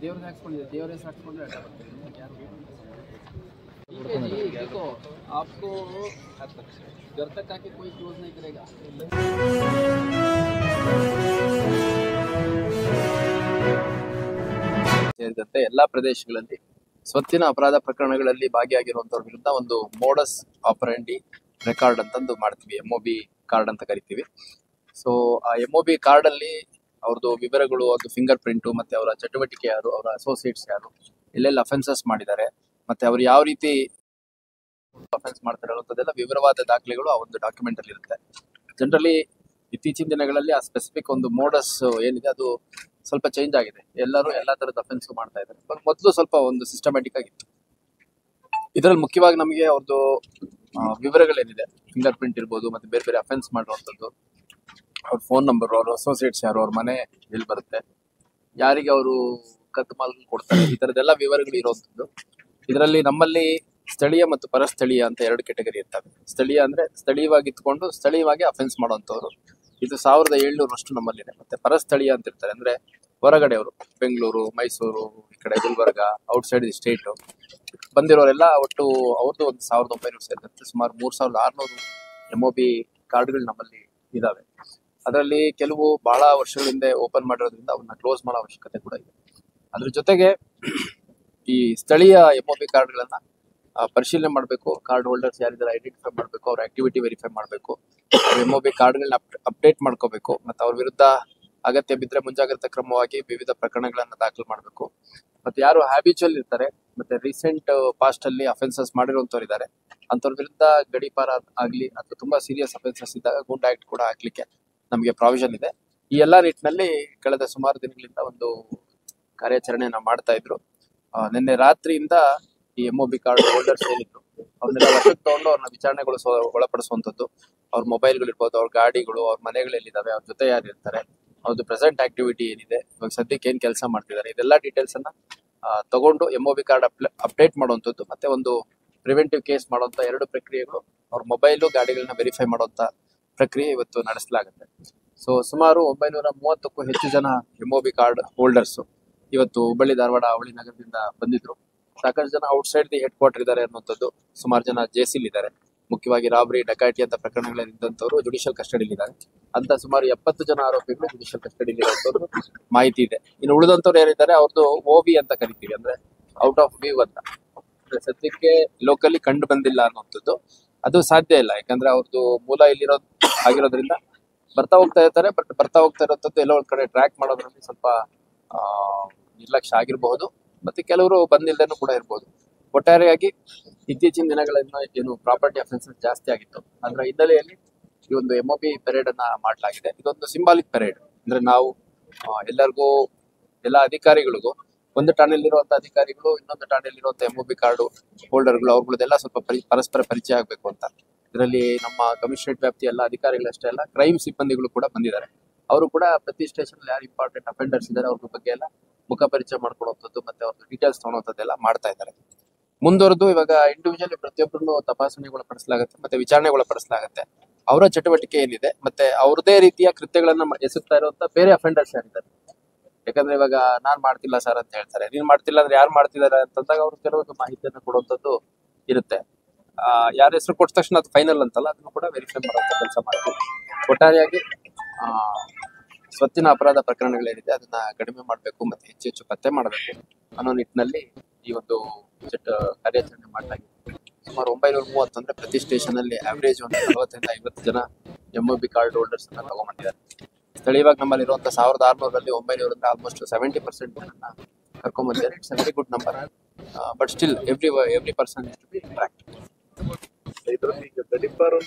ದೇವ್ರಿಗೆ ಹಾಕ್ಸ್ಕೊಂಡಿದೆ, ದೇವರೇ ಹಾಕ್ಸ್ಕೊಂಡ್ರೆ ಅಡ್ಡ ಬರ್ತಾರೆ ಯಾರು देखो आपको घर तक आके कोई क्लोज नहीं करेगा। ಸೇರಿದಂತೆ ಎಲ್ಲಾ ಪ್ರದೇಶಗಳಲ್ಲಿ ಸ್ವತ್ತಿನ ಅಪರಾಧ ಪ್ರಕರಣಗಳಲ್ಲಿ ಭಾಗಿಯಾಗಿರುವಂತವ್ರ ವಿರುದ್ಧ ಒಂದು ಮೋಡಸ್ ಆಪರೆಂಡಿ ರೆಕಾರ್ಡ್ ಅಂತಂದು ಮಾಡ್ತೀವಿ, MOB ಕಾರ್ಡ್ ಅಂತ ಕರಿತೀವಿ. ಸೊ ಆ MOB ಕಾರ್ಡ್ ಅಲ್ಲಿ ಅವ್ರದ್ದು ವಿವರಗಳು, ಅದು ಫಿಂಗರ್ ಪ್ರಿಂಟು, ಮತ್ತೆ ಅವರ ಚಟುವಟಿಕೆ ಯಾರು, ಅವರ ಅಸೋಸಿಯೇಟ್ಸ್ ಯಾರು, ಎಲ್ಲೆಲ್ಲ ಅಫೆನ್ಸಸ್ ಮಾಡಿದ್ದಾರೆ, ಮತ್ತೆ ಅವ್ರು ಯಾವ ರೀತಿ ಅಫೆನ್ಸ್ ಮಾಡ್ತಾರೆ ಅನ್ನೋದೆಲ್ಲ ವಿವರವಾದ ದಾಖಲೆಗಳು ಆ ಒಂದು ಡಾಕ್ಯುಮೆಂಟ್ ಅಲ್ಲಿ ಇರುತ್ತೆ. ಜನರಲಿ ಇತ್ತೀಚಿನ ದಿನಗಳಲ್ಲಿ ಆ ಸ್ಪೆಸಿಫಿಕ್ ಒಂದು ಮೋಡಸ್ ಏನಿದೆ ಅದು ಸ್ವಲ್ಪ ಚೇಂಜ್ ಆಗಿದೆ. ಎಲ್ಲರೂ ಎಲ್ಲಾ ತರದ ಅಫೆನ್ಸ್ ಮಾಡ್ತಾ ಇದ್ದಾರೆ. ಮೊದಲು ಸ್ವಲ್ಪ ಒಂದು ಸಿಸ್ಟಮ್ಯಾಟಿಕ್ ಆಗಿತ್ತು. ಇದರಲ್ಲಿ ಮುಖ್ಯವಾಗಿ ನಮಗೆ ಅವ್ರದ್ದು ವಿವರಗಳೇನಿದೆ, ಫಿಂಗರ್ ಪ್ರಿಂಟ್ ಇರ್ಬೋದು, ಮತ್ತೆ ಬೇರೆ ಬೇರೆ ಅಫೆನ್ಸ್ ಮಾಡುವಂಥದ್ದು, ಅವ್ರ ಫೋನ್ ನಂಬರ್, ಅವ್ರ ಅಸೋಸಿಯೇಟ್ಸ್ ಯಾರು, ಅವ್ರ ಮನೆ ಎಲ್ಲಿ ಬರುತ್ತೆ, ಯಾರಿಗೆ ಅವರು ಕತ್ತು ಮಾಲ್ ಕೊಡ್ತಾರೆ, ಈ ತರದೆಲ್ಲ ವಿವರಗಳು ಇರುವಂಥದ್ದು. ಇದರಲ್ಲಿ ನಮ್ಮಲ್ಲಿ ಸ್ಥಳೀಯ ಮತ್ತು ಪರಸ್ಥಳೀಯ ಅಂತ 2 ಕೆಟಗರಿ ಇರ್ತವೆ. ಸ್ಥಳೀಯ ಅಂದ್ರೆ ಸ್ಥಳೀಯವಾಗಿ ಇಟ್ಕೊಂಡು ಸ್ಥಳೀಯವಾಗಿ ಅಫೆನ್ಸ್ ಮಾಡುವಂತವ್ರು, ಇದು 1700 ನಮ್ಮಲ್ಲಿದೆ. ಮತ್ತೆ ಪರಸ್ಥಳೀಯ ಅಂತ ಇರ್ತಾರೆ, ಅಂದ್ರೆ ಹೊರಗಡೆ ಅವರು, ಬೆಂಗಳೂರು, ಮೈಸೂರು, ಈ ಕಡೆ ಗುಲ್ಬರ್ಗ, ಔಟ್ಸೈಡ್ ದಿ ಸ್ಟೇಟ್ ಬಂದಿರೋರೆಲ್ಲ ಒಟ್ಟು ಅವ್ರದ್ದು ಒಂದು 1900 ಸೇರಿದಂತೆ ಸುಮಾರು 3600 MOB ಕಾರ್ಡ್ಗಳು ನಮ್ಮಲ್ಲಿ ಇದಾವೆ. ಅದರಲ್ಲಿ ಕೆಲವು ಬಹಳ ವರ್ಷಗಳ ಹಿಂದೆ ಓಪನ್ ಮಾಡಿರೋದ್ರಿಂದ ಅವನ್ನ ಕ್ಲೋಸ್ ಮಾಡೋ ಅವಶ್ಯಕತೆ ಕೂಡ ಇದೆ. ಅದ್ರ ಜೊತೆಗೆ ಈ ಸ್ಥಳೀಯ MOB ಕಾರ್ಡ್ಗಳನ್ನ ಪರಿಶೀಲನೆ ಮಾಡಬೇಕು. ಕಾರ್ಡ್ ಹೋಲ್ಡರ್ಸ್ ಯಾರಿದ್ದಾರೆ ಐಡೆಂಟಿಫೈ ಮಾಡಬೇಕು, ಅವ್ರ ಆಕ್ಟಿವಿಟಿ ವೆರಿಫೈ ಮಾಡಬೇಕು, MOB ಕಾರ್ಡ್ಗಳನ್ನ ಅಪ್ಡೇಟ್ ಮಾಡ್ಕೋಬೇಕು, ಮತ್ತೆ ಅವ್ರ ವಿರುದ್ಧ ಅಗತ್ಯ ಬಿದ್ದರೆ ಮುಂಜಾಗ್ರತಾ ಕ್ರಮವಾಗಿ ವಿವಿಧ ಪ್ರಕರಣಗಳನ್ನ ದಾಖಲು ಮಾಡಬೇಕು. ಮತ್ತೆ ಯಾರು ಹ್ಯಾಬಿಚುವಲ್ ಇರ್ತಾರೆ, ಮತ್ತೆ ರೀಸೆಂಟ್ ಪಾಸ್ಟ್ ಅಲ್ಲಿ ಅಫೆನ್ಸಸ್ ಮಾಡಿರುವಂತವ್ರು ಇದ್ದಾರೆ, ಅಂತವ್ರ ವಿರುದ್ಧ ಗಡೀಪಾರ ಆಗ್ಲಿ ಅಥವಾ ತುಂಬಾ ಸೀರಿಯಸ್ ಅಫೆನ್ಸಸ್ ಇದ್ದಾಗ ಗೂಂಡಾ ಆಕ್ಟ್ ಕೂಡ ಹಾಕ್ಲಿಕ್ಕೆ ನಮಗೆ ಪ್ರಾವಿಷನ್ ಇದೆ. ಈ ಎಲ್ಲಾ ನಿಟ್ಟಿನಲ್ಲಿ ಕಳೆದ ಸುಮಾರು ದಿನಗಳಿಂದ ಒಂದು ಕಾರ್ಯಾಚರಣೆಯನ್ನ ಮಾಡ್ತಾ ಇದ್ರು. ನಿನ್ನೆ ರಾತ್ರಿಯಿಂದ ಈ MOB ಕಾರ್ಡ್ ಹೋಲ್ಡರ್ಸ್ ಏನಿದ್ರು ಅವ್ರನ್ನೆಲ್ಲ ವಶಕ್ಕೆ ತಗೊಂಡು ಅವ್ರನ್ನ ವಿಚಾರಣೆಗಳು ಒಳಪಡಿಸುವಂತದ್ದು, ಅವ್ರ ಮೊಬೈಲ್ಗಳು ಇರ್ಬೋದು, ಅವ್ರ ಗಾಡಿಗಳು, ಅವ್ರ ಮನೆಗಳಲ್ಲಿದ್ದಾವೆ, ಅವ್ರ ಜೊತೆ ಯಾರು ಇರ್ತಾರೆ, ಅವ್ರದ್ದು ಪ್ರೆಸೆಂಟ್ ಆಕ್ಟಿವಿಟಿ ಏನಿದೆ, ಇವಾಗ ಸದ್ಯಕ್ಕೆ ಏನ್ ಕೆಲಸ ಮಾಡ್ತಿದ್ದಾರೆ, ಇದೆಲ್ಲ ಡೀಟೇಲ್ಸ್ ಅನ್ನ ತಗೊಂಡು MOB ಕಾರ್ಡ್ ಅಪ್ಡೇಟ್ ಮಾಡುವಂತದ್ದು, ಮತ್ತೆ ಒಂದು ಪ್ರಿವೆಂಟಿವ್ ಕೇಸ್ ಮಾಡುವಂತ 2 ಪ್ರಕ್ರಿಯೆಗಳು, ಅವ್ರ ಮೊಬೈಲು ಗಾಡಿಗಳನ್ನ ವೆರಿಫೈ ಮಾಡುವಂತ ಪ್ರಕ್ರಿಯೆ ಇವತ್ತು ನಡೆಸಲಾಗುತ್ತೆ. ಸೊ ಸುಮಾರು 930ಕ್ಕೂ ಹೆಚ್ಚು ಜನ MOB ಕಾರ್ಡ್ ಹೋಲ್ಡರ್ಸ್ ಇವತ್ತು ಹುಬ್ಬಳ್ಳಿ, ಧಾರವಾಡ, ಅವಳಿ ನಗರದಿಂದ ಬಂದಿದ್ರು. ಸಾಕಷ್ಟು ಜನ ಔಟ್ಸೈಡ್ ದಿ ಹೆಡ್ ಕ್ವಾರ್ಟರ್ ಇದ್ದಾರೆ ಅನ್ನುವಂಥದ್ದು, ಸುಮಾರು ಜನ ಜೇಸಿಲ್ ಇದ್ದಾರೆ, ಮುಖ್ಯವಾಗಿ ರಾಬರಿ, ಡಕಾಯಿಟಿ ಅಂತ ಪ್ರಕರಣಗಳಿದ್ದಂಥವ್ರು ಜುಡಿಷಿಯಲ್ ಕಸ್ಟಡಿಯಲ್ಲಿ ಇದ್ದಾರೆ. ಅಂತ ಸುಮಾರು 70 ಜನ ಆರೋಪಿಗಳು ಜುಡಿಷಿಯಲ್ ಕಸ್ಟಡಿಯಲ್ಲಿ ಇರುವಂತವ್ರು ಮಾಹಿತಿ ಇದೆ. ಇನ್ನು ಉಳಿದಂತವ್ರು ಏನಿದ್ದಾರೆ ಅವ್ರದ್ದು OV ಅಂತ ಕರಿತೀವಿ, ಅಂದ್ರೆ ಔಟ್ ಆಫ್ ವ್ಯೂ ಅಂತ, ಸದ್ಯಕ್ಕೆ ಲೋಕಲಿ ಕಂಡು ಬಂದಿಲ್ಲ ಅನ್ನುವಂಥದ್ದು. ಅದು ಸಾಧ್ಯ ಇಲ್ಲ, ಯಾಕಂದ್ರೆ ಅವ್ರದ್ದು ಮೂಲ ಆಗಿರೋದ್ರಿಂದ ಬರ್ತಾ ಹೋಗ್ತಾ ಇರ್ತಾರೆ. ಬಟ್ ಬರ್ತಾ ಹೋಗ್ತಾ ಇರೋಂಥದ್ದು ಎಲ್ಲೋ ಒಂದ್ ಕಡೆ ಟ್ರ್ಯಾಕ್ ಮಾಡೋದ್ರಲ್ಲಿ ಸ್ವಲ್ಪ ನಿರ್ಲಕ್ಷ್ಯ ಆಗಿರಬಹುದು, ಮತ್ತೆ ಕೆಲವರು ಬಂದಿಲ್ಲದೇನೂ ಕೂಡ ಇರ್ಬೋದು. ಒಟ್ಟಾರೆಯಾಗಿ ಇತ್ತೀಚಿನ ದಿನಗಳಲ್ಲಿ ಏನು ಪ್ರಾಪರ್ಟಿ ಅಫೆನ್ಸಸ್ ಜಾಸ್ತಿ ಆಗಿತ್ತು, ಅದರ ಹಿನ್ನೆಲೆಯಲ್ಲಿ ಈ ಒಂದು MOB ಪೆರೇಡ್ ಅನ್ನ ಮಾಡಲಾಗಿದೆ. ಇದೊಂದು ಸಿಂಬಾಲಿಕ್ ಪೆರೇಡ್, ಅಂದ್ರೆ ನಾವು ಎಲ್ಲರಿಗೂ, ಎಲ್ಲ ಅಧಿಕಾರಿಗಳಿಗೂ, ಒಂದು ಠಾಣೆಯಲ್ಲಿರುವಂತ ಅಧಿಕಾರಿಗಳು ಇನ್ನೊಂದು ಠಾಣೆಯಲ್ಲಿರುವಂತ MOB ಕಾರ್ಡು ಹೋಲ್ಡರ್ಗಳು ಅವ್ರಗಳದೆಲ್ಲ ಸ್ವಲ್ಪ ಪರಸ್ಪರ ಪರಿಚಯ ಆಗ್ಬೇಕು ಅಂತ. ಇದರಲ್ಲಿ ನಮ್ಮ ಕಮಿಷನರೇಟ್ ವ್ಯಾಪ್ತಿಯ ಎಲ್ಲ ಅಧಿಕಾರಿಗಳಷ್ಟೇ ಅಲ್ಲ, ಕ್ರೈಮ್ ಸಿಬ್ಬಂದಿಗಳು ಕೂಡ ಬಂದಿದ್ದಾರೆ. ಅವರು ಕೂಡ ಪ್ರತಿ ಸ್ಟೇಷನ್ ಯಾರು ಇಂಪಾರ್ಟೆಂಟ್ ಅಫೆಂಡರ್ಸ್ ಇದ್ದಾರೆ ಅವ್ರ ಬಗ್ಗೆ ಎಲ್ಲ ಮುಖ ಪರಿಚಯ ಮಾಡ್ಕೊಡುವಂಥದ್ದು, ಮತ್ತೆ ಅವ್ರ ಡೀಟೇಲ್ಸ್ ತಗೊಳ್ಳೋದೆಲ್ಲ ಮಾಡ್ತಾ ಇದ್ದಾರೆ. ಮುಂದುವರೆದು ಇವಾಗ ಇಂಡಿವಿಜುವಲಿ ಪ್ರತಿಯೊಬ್ಬರನ್ನು ತಪಾಸಣೆಗೊಳಪಡಿಸಲಾಗುತ್ತೆ, ಮತ್ತೆ ವಿಚಾರಣೆಗೊಳಪಡಿಸಲಾಗುತ್ತೆ. ಅವರ ಚಟುವಟಿಕೆ ಏನಿದೆ, ಮತ್ತೆ ಅವ್ರದೇ ರೀತಿಯ ಕೃತ್ಯಗಳನ್ನ ಎಸಗ್ತಾ ಇರುವಂತ ಬೇರೆ ಅಫೆಂಡರ್ಸ್ ಯಾರಿದ್ದಾರೆ. ಯಾಕಂದ್ರೆ ಇವಾಗ ನಾನ್ ಮಾಡ್ತಿಲ್ಲ ಸರ್ ಅಂತ ಹೇಳ್ತಾರೆ, ನೀನ್ ಮಾಡ್ತಿಲ್ಲ ಅಂದ್ರೆ ಯಾರು ಮಾಡ್ತಿದ್ದಾರೆ ಅಂತಂದಾಗ ಅವ್ರು ಕೆಲವೊಂದು ಮಾಹಿತಿಯನ್ನು ಕೊಡುವಂತದ್ದು ಇರುತ್ತೆ. ಯಾರ ಹೆಸರು ಕೊಟ್ಟ ತಕ್ಷಣ ಅದು ಫೈನಲ್ ಅಂತಲ್ಲ, ಅದನ್ನು ಕೂಡ ವೆರಿಫೈ ಮಾಡುವಂತ ಕೆಲಸ ಮಾಡ್ತೀವಿ. ಒಟ್ಟಾರೆಯಾಗಿ ಸ್ವತ್ತಿನ ಅಪರಾಧ ಪ್ರಕರಣಗಳೇನಿದೆ ಅದನ್ನ ಕಡಿಮೆ ಮಾಡಬೇಕು, ಮತ್ತೆ ಹೆಚ್ಚು ಹೆಚ್ಚು ಪತ್ತೆ ಮಾಡಬೇಕು ಅನ್ನೋ ನಿಟ್ಟಿನಲ್ಲಿ ಈ ಒಂದು ಕಾರ್ಯಾಚರಣೆ ಮಾಡಲಾಗಿದೆ. ಸುಮಾರು 930 ಅಂದ್ರೆ ಪ್ರತಿ ಸ್ಟೇಷನ್ ಅಲ್ಲಿ ಆವರೇಜ್ ಒಂದು 40ರಿಂದ 50 ಜನ MOB ಕಾರ್ಡ್ ಹೋಲ್ಡರ್ಸ್ ಅನ್ನ ತಗೊಂಡ್ಬಂದಿದ್ದಾರೆ. ಸ್ಥಳೀಯವಾಗಿ ನಮ್ಮಲ್ಲಿ ಇರುವಂತ 1600ರಲ್ಲಿ 900 ಅಂದ್ರೆ ಆಲ್ಮೋಸ್ಟ್ 70% ಕರ್ಕೊಂಡ್ ಬಂದಿದ್ದಾರೆ. It's very good number, but still every person is to be tracked.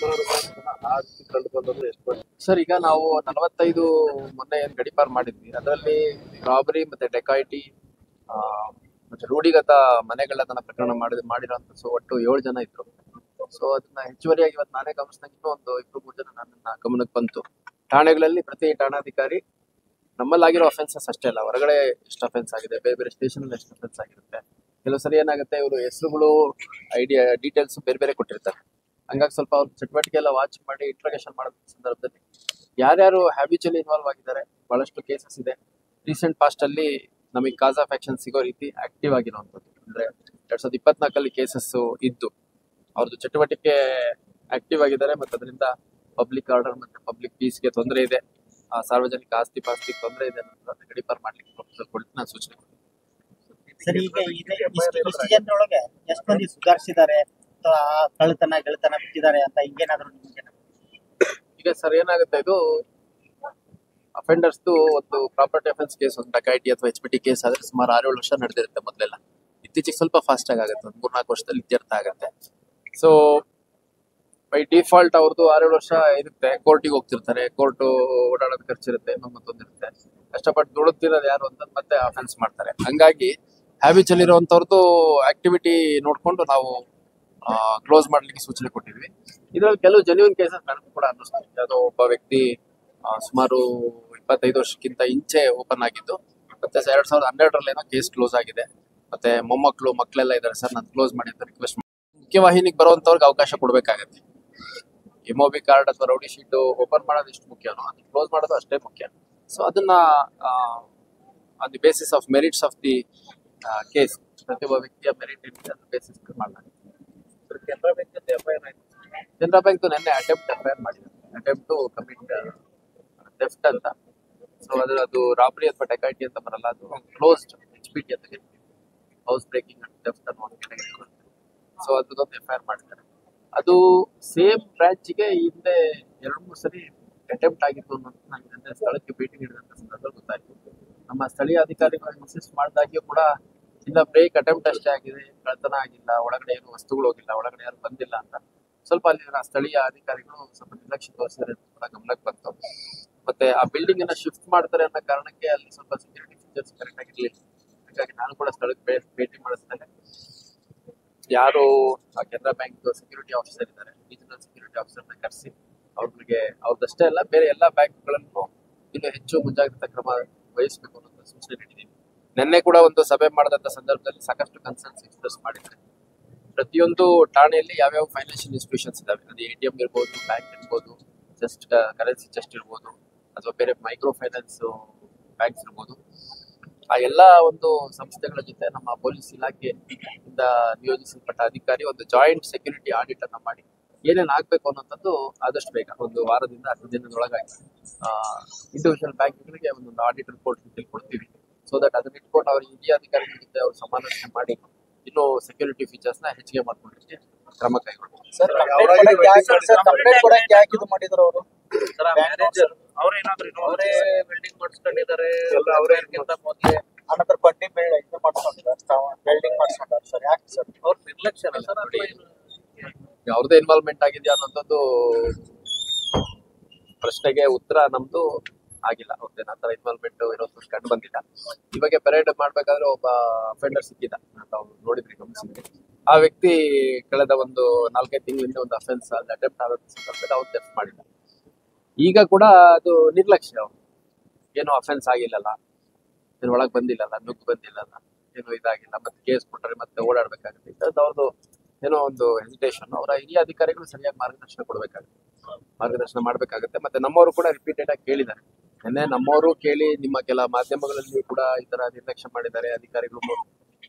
Sir, ಈಗ ನಾವು 45 ಮೊನ್ನೆ ಏನ್ ಗಡಿಪಾರು ಮಾಡಿದ್ವಿ, ಅದರಲ್ಲಿ ರಾಬರಿ ಮತ್ತೆ ಡೆಕಾಯಿಟಿ ಮತ್ತೆ ರೂಢಿಗತ ಮನೆಗಳನ್ನ ಪ್ರಕರಣ ಮಾಡಿರೋಂಥ ಒಟ್ಟು 7 ಜನ ಇದ್ರು. ಸೊ ಅದನ್ನ ಹೆಚ್ಚುವರಿಯಾಗಿ ಇವತ್ತು ನಾನೇ ಗಮನಿಸಿದಾಗ ಇನ್ನೂ ಒಂದು 2-3 ಜನ ನನ್ನ ಗಮನಕ್ಕೆ ಬಂತು. ಠಾಣೆಗಳಲ್ಲಿ ಪ್ರತಿ ಠಾಣಾಧಿಕಾರಿ ನಮ್ಮಲ್ಲಾಗಿರೋ ಅಫೆನ್ಸಸ್ ಅಷ್ಟೇ ಅಲ್ಲ, ಹೊರಗಡೆ ಎಷ್ಟು ಅಫೆನ್ಸ್ ಆಗಿದೆ, ಬೇರೆ ಬೇರೆ ಸ್ಟೇಷನ್ ಅಲ್ಲಿ ಎಷ್ಟು ಅಫೆನ್ಸ್ ಆಗಿರುತ್ತೆ. ಕೆಲವು ಸರಿ ಏನಾಗುತ್ತೆ, ಇವರು ಹೆಸರುಗಳು, ಡೀಟೇಲ್ಸ್ ಬೇರೆ ಬೇರೆ ಕೊಟ್ಟಿರ್ತಾರೆ. ಹಂಗಾಗಿ ಸ್ವಲ್ಪ ಅವ್ರ ಚಟುವಟಿಕೆ ಎಲ್ಲ ವಾಚ್ ಮಾಡಿ ಇಂಟ್ರೋಗೇಷನ್ ಮಾಡೋ ಸಂದರ್ಭದಲ್ಲಿ ಯಾರ್ಯಾರು ಹ್ಯಾಬಿಚುವಲಿ ಇನ್ವಾಲ್ವ್ ಆಗಿದ್ದಾರೆ, ಬಹಳಷ್ಟು ಕೇಸಸ್ ಇದೆ. ರೀಸೆಂಟ್ ಪಾಸ್ಟ್ ಅಲ್ಲಿ ನಮಗೆ ಕಾಸ್ ಆಫ್ ಆಕ್ಷನ್ ಸಿಗೋ ರೀತಿ ಆಕ್ಟಿವ್ ಆಗಿರುವಂಥದ್ದು. ಅಂದ್ರೆ 2024 ಕೇಸಸ್ ಇದ್ದು ಅವ್ರದ್ದು ಚಟುವಟಿಕೆ ಆಕ್ಟಿವ್ ಆಗಿದ್ದಾರೆ ಮತ್ತೆ ಅದರಿಂದ ಪಬ್ಲಿಕ್ ಆರ್ಡರ್ ಮತ್ತೆ ಪಬ್ಲಿಕ್ ಪೀಸ್ಗೆ ತೊಂದರೆ ಇದೆ, ಸಾರ್ವಜನಿಕ ಆಸ್ತಿ ಪಾಸ್ತಿಗೆ ತೊಂದರೆ ಇದೆ ಅನ್ನೋದನ್ನ ಗಡೀಪಾರು ಮಾಡ್ಲಿಕ್ಕೆ ಪ್ರಪೋಸಲ್ ಕೊಟ್ಟು ನಾನು ಸೂಚನೆ ಕೊಡ್ತೀನಿ. ಸರ್, ಈಗ ಇಷ್ಟು ಜನರೊಳಗೆ ಎಷ್ಟು ಮಂದಿ ಸುಧಾರಿಸಿದ್ದಾರೆ ಅಥವಾ ಗೆಳತನ ಬಿಟ್ಟಿದ್ದಾರೆ ಅಂತ ಹಿಂಗೇನಾದ್ರು ನಿಮ್ಗೆ? ಈಗ ಸರ್ ಏನಾಗುತ್ತೆ, ಇದು ಅಫೆಂಡರ್ಸ್ ಒಂದು ಪ್ರಾಪರ್ಟಿ ಅಫೆನ್ಸ್ ಕೇಸ್, ಒಂದು ಡಕಾಯಿಟಿ ಅಥವಾ HPT ಕೇಸ್ ಆದ್ರೆ ಸುಮಾರು 6-7 ವರ್ಷ ನಡೆದಿರುತ್ತೆ ಮೊದಲೆಲ್ಲ. ಇತ್ತೀಚೆಗೆ ಸ್ವಲ್ಪ ಫಾಸ್ಟ್ ಆಗುತ್ತೆ, ಒಂದು 3-4 ವರ್ಷದಲ್ಲಿ ಇತ್ಯರ್ಥ ಆಗುತ್ತೆ. ಸೊ ಬೈ ಡಿಫಾಲ್ಟ್ ಅವ್ರದ್ದು 6-7 ವರ್ಷ ಇರುತ್ತೆ, ಕೋರ್ಟಿಗೆ ಹೋಗ್ತಿರ್ತಾರೆ, ಕೋರ್ಟ್ ಓಡಾಡೋದು ಖರ್ಚಿರುತ್ತೆ, ಇನ್ನೊಂದಿರುತ್ತೆ, ಕಷ್ಟಪಟ್ಟು ದುಡುತ್ತಿರೋದು ಯಾರು ಅಂತ ಮತ್ತೆ ಅಫೆನ್ಸ್ ಮಾಡ್ತಾರೆ. ಹಂಗಾಗಿ ಹ್ಯಾಬಿಚಲ್ ಇರುವಂತವ್ರದ್ದು ಆಕ್ಟಿವಿಟಿ ನೋಡ್ಕೊಂಡು ನಾವು ಕ್ಲೋಸ್ ಮಾಡ್ಲಿಕ್ಕೆ ಸೂಚನೆ ಕೊಟ್ಟಿದ್ವಿ. ಇದ್ರಲ್ಲಿ ಕೆಲವು ಜೆನ್ಯೂನ್ ಕೇಸಸ್ ನನಗೂ ಕೂಡ ಅನ್ನಿಸ್ತು. ಯಾವುದೋ ಒಬ್ಬ ವ್ಯಕ್ತಿ ಸುಮಾರು 25 ವರ್ಷಕ್ಕಿಂತ ಇಂಚೆ ಓಪನ್ ಆಗಿದ್ದು, ಮತ್ತೆ 2012 ಏನೋ ಕೇಸ್ ಕ್ಲೋಸ್ ಆಗಿದೆ, ಮತ್ತೆ ಮಕ್ಕಳೆಲ್ಲ ಇದ್ದಾರೆ ಸರ್, ನಾನು ಕ್ಲೋಸ್ ಮಾಡಿ ಅಂತ ರಿಕ್ವೆಸ್ಟ್ ಮಾಡಿ ಮುಖ್ಯವಾಹಿನಿಗೆ ಬರುವಂತವ್ರಿಗೆ ಅವಕಾಶ ಕೊಡ್ಬೇಕಾಗತ್ತೆ. MOB ಕಾರ್ಡ್ ಅಥವಾ ರೌಡಿ ಶೀಟ್ ಓಪನ್ ಮಾಡೋದು ಎಷ್ಟು ಮುಖ್ಯನೋ ಅದು ಕ್ಲೋಸ್ ಮಾಡೋದು ಅಷ್ಟೇ ಮುಖ್ಯ. ಸೊ ಅದನ್ನ on the basis of merits of the case, ಪ್ರತಿಯೊಬ್ಬ ವ್ಯಕ್ತಿಯ ಮೆರಿಟ್ ಏನಿದೆ ಅದ್ರ ಬೇಸಿಸ್ ಮಾಡಲಾಗುತ್ತೆ. ಕೆನರಾ ಬ್ಯಾಂಕ್ ನಿನ್ನೆ ಅಟೆಂಪ್ಟ್ FIR ಮಾಡಿದ್ದಾರೆ, ಅಟೆಂಪ್ಟ್ ಟು ಕಮಿಟ್ ಥೆಫ್ಟ್ ಅಂತ. ಸೊ ಅದು ರಾಬರಿ ಅಥವಾ ಡಕಾಯಿಟಿ ಅಂತ ಬರಲ್ಲ, ಅದು ಕ್ಲೋಸ್ಡ್ HPT ಅಂತ ಹೌಸ್ ಬ್ರೇಕಿಂಗ್ ಅಂಡ್ ಥೆಫ್ಟ್ ಅನ್ನೋ ಒಂದು ಕೆಟಗರಿ. ಸೊ ಅದೊಂದು FIR ಮಾಡಿದ್ದಾರೆ. ಅದು ಸೇಮ್ ಬ್ರಾಂಚ್ಗೆ ಹಿಂದೆ 2-3 ಸರಿ ಅಟೆಂಪ್ಟ್ ಆಗಿತ್ತು ಅನ್ನೋದು ನನಗೆ ನನ್ನ ಸ್ಥಳಕ್ಕೆ ಭೇಟಿ ನೀಡಿದಂತ ಸಂದರ್ಭದಲ್ಲಿ ಗೊತ್ತಾಯ್ತು. ನಮ್ಮ ಸ್ಥಳೀಯ ಅಧಿಕಾರಿಗಳು ಇನ್ಸಿಸ್ಟ್ ಮಾಡಿದಾಗ್ಯೂ ಕೂಡ ಇಲ್ಲ, ಬ್ರೇಕ್ ಅಟೆಂಪ್ಟ್ ಅಷ್ಟೇ ಆಗಿದೆ, ಕಳ್ತನ ಆಗಿಲ್ಲ, ಒಳಗಡೆ ಏನು ವಸ್ತುಗಳು ಹೋಗಿಲ್ಲ, ಒಳಗಡೆ ಯಾರು ಬಂದಿಲ್ಲ ಅಂತ ಸ್ವಲ್ಪ ಅಲ್ಲಿನ ಸ್ಥಳೀಯ ಅಧಿಕಾರಿಗಳು ಸ್ವಲ್ಪ ನಿರ್ಲಕ್ಷ್ಯ ತೋರಿಸಿದ್ರೆ ಕೂಡ ಗಮನಕ್ಕೆ ಬಂತು. ಮತ್ತೆ ಆ ಬಿಲ್ಡಿಂಗ್ ಅನ್ನ ಶಿಫ್ಟ್ ಮಾಡ್ತಾರೆ ಅನ್ನೋ ಕಾರಣಕ್ಕೆ ಅಲ್ಲಿ ಸ್ವಲ್ಪ ಸೆಕ್ಯೂರಿಟಿ ಫೀಚರ್ಸ್ ಕರೆಕ್ಟ್ ಆಗಿರ್ಲಿಲ್ಲ. ಹಾಗಾಗಿ ನಾನು ಕೂಡ ಸ್ಥಳಕ್ಕೆ ಭೇಟಿ ಮಾಡಿಸ್ತೇನೆ. ಯಾರು ಕೆನರಾ ಬ್ಯಾಂಕ್ ಸೆಕ್ಯೂರಿಟಿ ಆಫೀಸರ್ ಇದ್ದಾರೆ, ರೀಜನಲ್ ಸೆಕ್ಯೂರಿಟಿ ಆಫೀಸರ್ನ ಕರೆಸಿ ಅವ್ರಿಗೆ ಅವ್ರದ್ದಷ್ಟೇ ಅಲ್ಲ ಬೇರೆ ಎಲ್ಲ ಬ್ಯಾಂಕ್ಗಳನ್ನು ಇನ್ನೂ ಹೆಚ್ಚು ಮುಂಜಾಗ್ರತಾ ಕ್ರಮ ವಹಿಸಬೇಕು ಅನ್ನೋ ಸೂಚನೆ ನೀಡಿದ್ದೀನಿ. ನಿನ್ನೆ ಕೂಡ ಒಂದು ಸಭೆ ಮಾಡಿದಂತ ಸಂದರ್ಭದಲ್ಲಿ ಸಾಕಷ್ಟು ಕನ್ಸರ್ನ್ಸ್ ಎಕ್ಸ್ಪ್ರೆಸ್ ಮಾಡಿದ್ದಾರೆ. ಪ್ರತಿಯೊಂದು ಠಾಣೆಯಲ್ಲಿ ಯಾವ್ಯಾವ ಫೈನಾನ್ಷಿಯಲ್ ಇನ್ಸ್ಟಿಟ್ಯೂಷನ್ಸ್ ಇದಾವೆ, ಅದು ATM ಇರ್ಬೋದು, ಬ್ಯಾಂಕ್ ಇರ್ಬೋದು, ಜಸ್ಟ್ ಕರೆನ್ಸಿ ಚೆಸ್ಟ್ ಇರ್ಬೋದು, ಅಥವಾ ಬೇರೆ ಮೈಕ್ರೋ ಫೈನಾನ್ಸ್ ಬ್ಯಾಂಕ್ಸ್ ಇರ್ಬೋದು, ಆ ಎಲ್ಲ ಒಂದು ಸಂಸ್ಥೆಗಳ ಜೊತೆ ನಮ್ಮ ಪೊಲೀಸ್ ಇಲಾಖೆಯಿಂದ ನಿಯೋಜಿಸಲ್ಪಟ್ಟ ಅಧಿಕಾರಿ ಒಂದು ಜಾಯಿಂಟ್ ಸೆಕ್ಯೂರಿಟಿ ಆಡಿಟ್ ಅನ್ನ ಮಾಡಿ ಏನೇನು ಆಗ್ಬೇಕು ಅನ್ನೋಂಥದ್ದು ಆದಷ್ಟು ಬೇಗ ಒಂದು ವಾರದಿಂದ 10 ದಿನದೊಳಗಾಗಿ ಇಂಡಿವಿಜುವಲ್ ಬ್ಯಾಂಕ್ಗಳಿಗೆ ಒಂದೊಂದು ಆಡಿಟ್ ರಿಪೋರ್ಟ್ ಕೊಡ್ತೀವಿ. ಸೊ ದಟ್ ಅದನ್ನ ಇಟ್ಕೊಂಡು ಅವ್ರ ಹಿರಿಯ ಅಧಿಕಾರಿಗಳ ಜೊತೆ ಅವ್ರು ಸಮಾಲೋಚನೆ ಮಾಡಿ ಇನ್ನೂ ಸೆಕ್ಯೂರಿಟಿ ಫೀಚರ್ಸ್ ನ ಹೆಚ್ಚಿಗೆ ಮಾಡ್ಕೊಳ್ಳಿಕ್ಕೆ ಕ್ರಮ ಕೈಗೊಳ್ಳುತ್ತಾರೆ. ಅವ್ರದ್ದೇ ಇನ್ವಾಲ್ವ್ಮೆಂಟ್ ಆಗಿದೆಯಾ ಅನ್ನೋದು ಪ್ರಶ್ನೆಗೆ ಉತ್ತರ ನಮ್ದು ಆಗಿಲ್ಲ. ಅವ್ರದ್ದೇನ ಆತರ ಇನ್ವಾಲ್ವ್ಮೆಂಟ್ ಇರೋದು ಕಂಡು ಬಂದಿಲ್ಲ. ಇವಾಗ ಪೆರೇಡ್ ಮಾಡ್ಬೇಕಾದ್ರೆ ಒಬ್ಬ ಅಫೆಂಡರ್ ಸಿಕ್ಕಿದ, ನಾವು ನೋಡಿದ್ರಿ, ಗಮನಿಸಿದ್ರಿ. ಆ ವ್ಯಕ್ತಿ ಕಳೆದ ಒಂದು 4-5 ತಿಂಗಳಿಂದ ಒಂದು ಅಫೆನ್ಸ್ ಅಟೆಂಪ್ಟ್ ಆದ ಸಂದರ್ಭದಲ್ಲಿ ಅವ್ರು ಥೆಫ್ಟ್ ಮಾಡಿಲ್ಲ. ಈಗ ಕೂಡ ಅದು ನಿರ್ಲಕ್ಷ್ಯ, ಏನೋ ಅಫೆನ್ಸ್ ಆಗಿಲ್ಲಲ್ಲ, ಏನು ಒಳಗೆ ಬಂದಿಲ್ಲಲ್ಲ, ನುಗ್ಗು ಬಂದಿಲ್ಲಲ್ಲ, ಏನು ಇದಾಗಿಲ್ಲ, ಮತ್ತೆ ಕೇಸ್ ಕೊಟ್ಟರೆ ಮತ್ತೆ ಓಡಾಡ್ಬೇಕಾಗುತ್ತೆ. ಇಂಥದ್ದು ಅವ್ರದ್ದು ಏನೋ ಒಂದು ಹೆಸಿಟೇಷನ್. ಅವರ ಹಿರಿಯ ಅಧಿಕಾರಿಗಳು ಸರಿಯಾಗಿ ಮಾರ್ಗದರ್ಶನ ಕೊಡಬೇಕಾಗುತ್ತೆ, ಮಾರ್ಗದರ್ಶನ ಮಾಡಬೇಕಾಗುತ್ತೆ. ಮತ್ತೆ ನಮ್ಮವರು ಕೂಡ ರಿಪೀಟೆಡ್ ಆಗಿ ಕೇಳಿದ್ದಾರೆ. ನಿನ್ನೆ ನಮ್ಮವರು ಕೇಳಿ ನಿಮ್ಮ ಕೆಲ ಮಾಧ್ಯಮಗಳಲ್ಲಿ ಕೂಡ ಈ ತರ ನಿರ್ಲಕ್ಷ್ಯ ಮಾಡಿದ್ದಾರೆ, ಅಧಿಕಾರಿಗಳು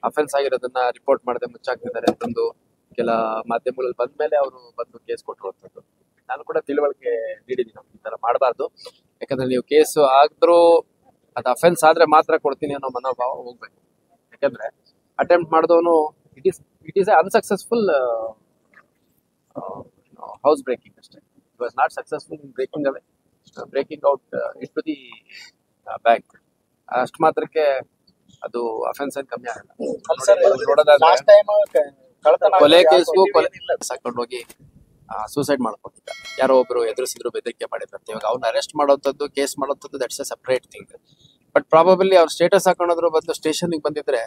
ಅಫೆನ್ಸ್ ಆಗಿರೋದನ್ನ ರಿಪೋರ್ಟ್ ಮಾಡದೆ ಮುಚ್ಚಾಕ್ತಿದ್ದಾರೆ ಅಂತಂದು ಕೆಲ ಮಾಧ್ಯಮಗಳಲ್ಲಿ ಬಂದ್ಮೇಲೆ ಅವರು ಬಂದು ಕೇಸ್ ಕೊಟ್ಟಿರುವಂತದ್ದು. ನಾನು ಕೂಡ ತಿಳುವಳಿಕೆ ನೀಡಿದ್ದೀನಿ, ಈ ತರ ಮಾಡಬಾರ್ದು. ಯಾಕಂದ್ರೆ ನೀವು ಕೇಸ್ ಆದ್ರೂ ಅದು ಅಫೆನ್ಸ್ ಆದ್ರೆ ಮಾತ್ರ ಕೊಡ್ತೀನಿ ಅನ್ನೋ ಮನೋಭಾವ ಹೋಗ್ಬೇಕು. ಯಾಕಂದ್ರೆ ಅಟೆಂಪ್ಟ್ ಮಾಡಿದವನು it is unsuccessful house breaking ಅಷ್ಟೇ. It was not successful in breaking out it to the bank. ಅಷ್ಟು ಮಾತ್ರಕ್ಕೆ ಅದು ಅಫೆನ್ಸ್ ಏನು ಕಮ್ಮಿ ಆಗಲ್ಲ. ಕೊಲೆ ಕೇಸ್ಗೂ ಸಾಕೊಂಡು ಹೋಗಿ ಸೂಸೈಡ್ ಮಾಡ್ಕೊಂಡಿದ್ದ, ಯಾರೋ ಒಬ್ರು ಎದುರಿಸಿದ್ರು, ಬೆದರಿಕೆ ಮಾಡಿದ್ರಂತೆ. ಇವಾಗ ಅವ್ನ ಅರೆಸ್ಟ್ ಮಾಡೋಂಥದ್ದು, ಕೇಸ್ ಮಾಡೋಂಥದ್ದು that's a separate thing. But probably ಅವ್ರು ಸ್ಟೇಟಸ್ ಹಾಕೊಂಡ್ರು ಬಂದು ಸ್ಟೇಷನ್ಗೆ ಬಂದಿದ್ರೆ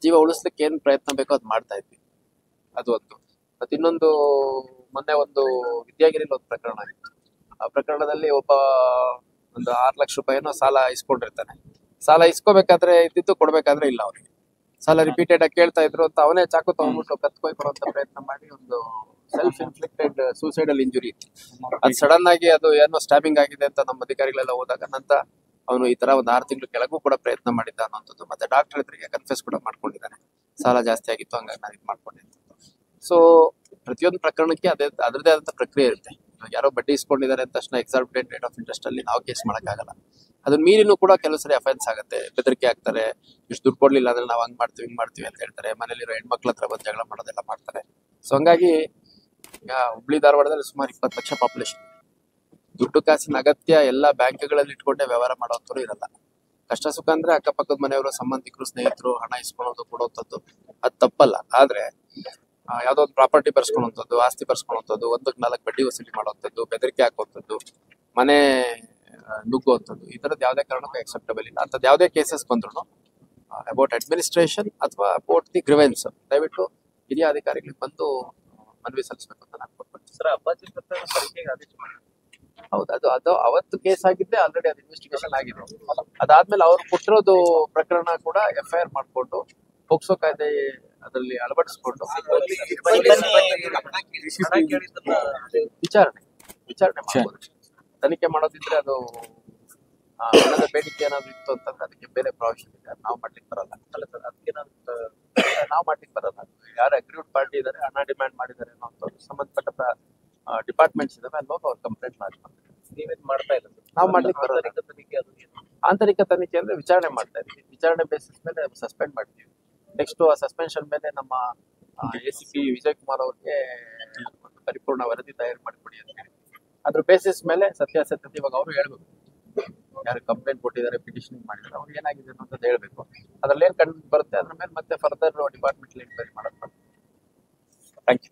ಜೀವ ಉಳಿಸ್ಲಿಕ್ಕೆ ಏನ್ ಪ್ರಯತ್ನ ಬೇಕೋ ಅದು ಮಾಡ್ತಾ ಇದ್ವಿ. ಅದು ಒಂದು. ಮತ್ತೆ ಇನ್ನೊಂದು, ಮೊನ್ನೆ ಒಂದು ವಿದ್ಯಾಗಿರಿಲಿ ಒಂದು ಪ್ರಕರಣ ಆಗಿತ್ತು. ಆ ಪ್ರಕರಣದಲ್ಲಿ ಒಬ್ಬ ಒಂದು 6 ಲಕ್ಷ ರೂಪಾಯಿನೋ ಸಾಲ ಇಸ್ಕೊಂಡಿರ್ತಾನೆ. ಸಾಲ ಇಸ್ಕೋಬೇಕಾದ್ರೆ ಇದ್ದಿದ್ದು, ಕೊಡ್ಬೇಕಾದ್ರೆ ಇಲ್ಲ. ಅವ್ರಿಗೆ ಸಾಲ ರಿಪೀಟೆಡ್ ಆಗಿ ಕೇಳ್ತಾ ಇದ್ರು ಅಂತ ಅವನೇ ಚಾಕು ತಗೊಂಡ್ಬಿಟ್ಟು ಕತ್ಕೊಯ್ ಬರುವಂತ ಪ್ರಯತ್ನ ಮಾಡಿ ಒಂದು ಸೆಲ್ಫ್ ಇನ್ಫ್ಲಿಕ್ಟೆಡ್ ಸೂಸೈಡಲ್ ಇಂಜುರಿ ಇತ್ತು. ಅದು ಸಡನ್ ಆಗಿ ಅದು ಏನೋ ಸ್ಟ್ಯಾಬಿಂಗ್ ಆಗಿದೆ ಅಂತ ನಮ್ಮ ಅಧಿಕಾರಿಗಳೆಲ್ಲ ಹೋದಾಗ ನಂತರ ಅವನು ಈ ತರ ಒಂದು 6 ತಿಂಗಳು ಕೆಳಗೂ ಕೂಡ ಪ್ರಯತ್ನ ಮಾಡಿದ್ದ ಅನ್ನೋಂಥದ್ದು. ಮತ್ತೆ ಡಾಕ್ಟರ್ ಎದುರಿಗೆ ಕನ್ಫೆಸ್ ಕೂಡ ಮಾಡ್ಕೊಂಡಿದ್ದಾನೆ, ಸಾಲ ಜಾಸ್ತಿ ಆಗಿತ್ತು ಹಂಗಾಗಿ ನಾನು ಇದು ಮಾಡ್ಕೊಂಡೆ ಅಂತ. ಸೊ ಪ್ರತಿಯೊಂದು ಪ್ರಕರಣಕ್ಕೆ ಅದರದೇ ಆದಂತ ಪ್ರಕ್ರಿಯೆ ಇರುತ್ತೆ. ಇವಾಗ ಯಾರೋ ಬಡ್ಡಿ ಇಸ್ಕೊಂಡಿದ್ದಾರೆ ಅಂತ ತಕ್ಷಣ ಎಕ್ಸಾರ್ಬಿಟೆಂಟ್ ರೇಟ್ ಆಫ್ ಇಂಟ್ರೆಸ್ಟ್ ಅಲ್ಲಿ ನಾವು ಕೇಸ್ ಮಾಡಕ್ಕಾಗಲ್ಲ. ಅದನ್ನ ಮೀರಿನೂ ಕೂಡ ಕೆಲವು ಸರಿ ಅಫೆನ್ಸ್ ಆಗುತ್ತೆ, ಬೆದರಿಕೆ ಆಗ್ತಾರೆ, ಇಷ್ಟು ದುಡ್ಡು ಕೊಡ್ಲಿಲ್ಲ ಅಂದ್ರೆ ನಾವು ಹಂಗ್ ಮಾಡ್ತೀವಿ ಹಿಂಗ್ ಮಾಡ್ತೀವಿ ಅಂತ ಹೇಳ್ತಾರೆ, ಮನೇಲಿರೋ ಹೆಣ್ಮಕ್ಳ ಹತ್ರ ಬಂದು ಜಗಳ ಮಾಡೋದೆಲ್ಲ ಮಾಡ್ತಾರೆ. ಸೊ ಹಂಗಾಗಿ ಹುಬ್ಳಿ ಧಾರವಾಡದಲ್ಲಿ ಸುಮಾರು 20 ಲಕ್ಷ ಪಾಪ್ಯುಲೇಷನ್. ದುಡ್ಡು ಕಾಸಿನ ಅಗತ್ಯ ಎಲ್ಲ ಬ್ಯಾಂಕ್ಗಳಲ್ಲಿ ಇಟ್ಕೊಂಡೆ ವ್ಯವಹಾರ ಮಾಡೋಂಥವ್ರು ಇರಲ್ಲ. ಕಷ್ಟ ಸುಖ ಅಂದ್ರೆ ಅಕ್ಕಪಕ್ಕದ ಮನೆಯವರು, ಸಂಬಂಧಿಕರು, ಸ್ನೇಹಿತರು ಹಣ ಇಸ್ಕೊಳ್ಳೋದು ಕೊಡುವಂಥದ್ದು ಅದು ತಪ್ಪಲ್ಲ. ಆದ್ರೆ ಯಾವ್ದೋ ಒಂದು ಪ್ರಾಪರ್ಟಿ ಬರ್ಸ್ಕೊಳ್ಳುವಂಥದ್ದು, ಆಸ್ತಿ ಬರ್ಸ್ಕೊಳ್ಳುವಂಥದ್ದು, 1-4 ಬಡ್ಡಿ ವಸೂಲಿ ಮಾಡುವಂಥದ್ದು, ಬೆದರಿಕೆ ಹಾಕುವಂಥದ್ದು, ಮನೆ ನುಗ್ಗುವಂಥದ್ದು, ಈ ತರದ್ ಯಾವುದೇ ಕಾರಣಕ್ಕೂ ಅಕ್ಸೆಪ್ಟಬಲ್ ಇಲ್ಲ. ಅಂತದ್ ಯಾವುದೇ ಕೇಸಸ್ ಬಂದ್ರು ಅಬೌಟ್ ಅಡ್ಮಿನಿಸ್ಟ್ರೇಷನ್ ಅಥವಾ ಅಬೌಟ್ ದಿ ಗ್ರಿವೆನ್ಸ್ ದಯವಿಟ್ಟು ಹಿರಿಯ ಅಧಿಕಾರಿಗಳಿಗೆ ಬಂದು ಮನವಿ ಸಲ್ಲಿಸಬೇಕು ಅಂತ ನಾನು ಕೊಟ್ಬಿಡ್ತೀನಿ. ಸರ್, ಅಪ್ಪಾಜಿ ತನಿಖೆಗೆ ಆದೇಶ ಮಾಡಿ. ಹೌದು, ಅದು ಅವತ್ತು ಕೇಸ್ ಆಗಿದ್ದೆ, ಆಲ್ರೆಡಿ ಅದು ಇನ್ವೆಸ್ಟಿಗೇಷನ್ ಆಗಿದೆ. ಅದಾದ್ಮೇಲೆ ಅವ್ರು ಕೊಟ್ಟಿರೋದು ಪ್ರಕರಣ ಕೂಡ FIR ಮಾಡ್ಕೊಂಡು ಪೋಕ್ಸೋ ಕಾಯ್ದೆ ಅದರಲ್ಲಿ ಅಳವಡಿಸ್ಕೊಂಡು ವಿಚಾರಣೆ ಮಾಡ್ಬೋದು. ತನಿಖೆ ಮಾಡೋದಿದ್ರೆ ಅದು ಹಣದ ಬೇಡಿಕೆ ಏನಾದ್ರು ಇತ್ತು ಅಂತಂದ್ರೆ ಅದಕ್ಕೆ ಬೇರೆ ಪ್ರಾವಿಷನ್ ಇದೆ, ನಾವು ಮಾಡ್ಲಿಕ್ಕೆ ಬರಲ್ಲ. ಅಲ್ಲ ಸರ್, ಅದಕ್ಕೆ ನಾವು ಮಾಡ್ಲಿಕ್ಕೆ ಬರಲ್ಲ. ಯಾರು ಅಗ್ರೀವ್ಡ್ ಪಾರ್ಟಿ ಇದಾರೆ, ಹಣ ಡಿಮ್ಯಾಂಡ್ ಮಾಡಿದ್ದಾರೆ ಅನ್ನೋ ಸಂಬಂಧಪಟ್ಟ ಡಿಪಾರ್ಟ್ಮೆಂಟ್ಸ್ ಇದಾವೆ, ಅಲ್ಲಿ ಹೋಗಿ ಅವ್ರು ಕಂಪ್ಲೇಂಟ್ ಮಾಡ್ತಾರೆ. ನೀವೇನ್ ಮಾಡ್ತಾ ಇಲ್ಲ ಸರ್? ನಾವು ಮಾಡ್ಲಿಕ್ಕೆ ಬರಲ್ಲ. ತನಿಖೆ ಅದು ಏನು? ಆಂತರಿಕ ತನಿಖೆ ಅಂದ್ರೆ ವಿಚಾರಣೆ ಮಾಡ್ತಾ ಇದ್ವಿ, ವಿಚಾರಣೆ ಬೇಸಿಸ್ ಮೇಲೆ ಸಸ್ಪೆಂಡ್ ಮಾಡ್ತೀವಿ. ನೆಕ್ಸ್ಟ್ ಆ ಸಸ್ಪೆನ್ಷನ್ ಮೇಲೆ ನಮ್ಮ ACP ವಿಜಯ್ ಕುಮಾರ್ ಅವ್ರಿಗೆ ಒಂದು ಪರಿಪೂರ್ಣ ವರದಿ ತಯಾರು ಮಾಡಿಕೊಡಿ ಅಂತ ಹೇಳಿ ಅದ್ರ ಬೇಸಿಸ್ ಮೇಲೆ ಸತ್ಯಾಸತ್ಯತೆ ಇವಾಗ ಅವರು ಹೇಳ್ಬೇಕು. ಯಾರು ಕಂಪ್ಲೇಂಟ್ ಕೊಟ್ಟಿದ್ದಾರೆ, ಪಿಟಿಷನಿಂಗ್ ಮಾಡಿದ್ದಾರೆ, ಅವ್ರು ಏನಾಗಿದೆ ಅನ್ನೋದು ಹೇಳ್ಬೇಕು. ಅದ್ರಲ್ಲಿ ಏನ್ ಕಂಡು ಬರುತ್ತೆ ಅದ್ರ ಮೇಲೆ ಮತ್ತೆ ಫರ್ದರ್ ಡಿಪಾರ್ಟ್ಮೆಂಟ್ ಎನ್ಕ್ವೈರಿ ಮಾಡೋದು. Thank you.